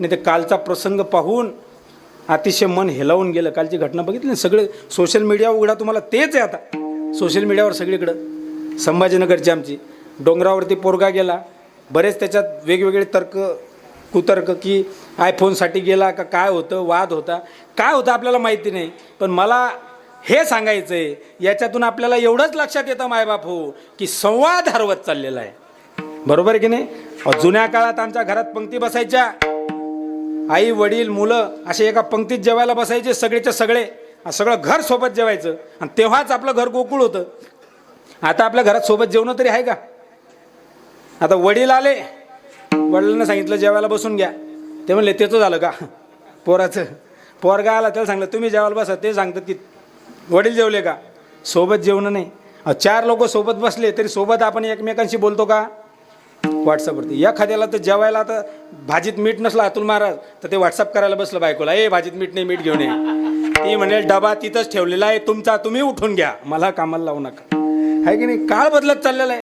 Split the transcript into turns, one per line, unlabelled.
नाही ते कालचा प्रसंग पाहून अतिशय मन हेलावून गेलं. कालची घटना बघितली ना, सगळे सोशल मीडिया उघडा तुम्हाला तेच आहे आता सोशल मीडियावर सगळीकडं. संभाजीनगरची आमची डोंगरावरती पोरगा गेला, बरेच त्याच्यात वेगवेगळे तर्क कुतर्क की आयफोनसाठी गेला का काय होतं, वाद होता काय होतं आपल्याला माहिती नाही. पण मला हे सांगायचं आहे, याच्यातून आपल्याला एवढंच लक्षात येतं मायबाप हो की संवाद हरवत चाललेला आहे. बरोबर आहे की नाही? जुन्या काळात आमच्या घरात पंक्ती बसायच्या, आई वडील मुलं असे एका पंक्तीत जेवायला बसायचे, सगळेच्या सगळे, सगळं घर सोबत जेवायचं आणि तेव्हाच आपलं घर गोकुळ होतं. आता आपल्या घरात सोबत जेवणं तरी आहे का? आता वडील आले, वडिलांना सांगितलं जेवायला बसून घ्या, ते म्हणले तेच झालं का पोराचं. पोरगा आला, त्याला सांगलं तुम्ही जेवायला बसा, ते सांगतात की वडील जेवले का. सोबत जेवणं नाही. 4 लोक सोबत बसले तरी सोबत आपण एकमेकांशी बोलतो का? व्हॉट्सअपवरती. एखाद्याला तर जेवायला आता भाजीत मीठ नसला अतुल महाराज तर ते व्हॉट्सअप करायला बसलं बायकोला, ए भाजीत मीठ नाही, मीठ घेऊन ये. ती म्हणे डबा तिथंच ठेवलेला आहे तुमचा, तुम्ही उठून घ्या, मला कामाला लावू नका. आहे की नाही? काळ बदलत चाललेला आहे.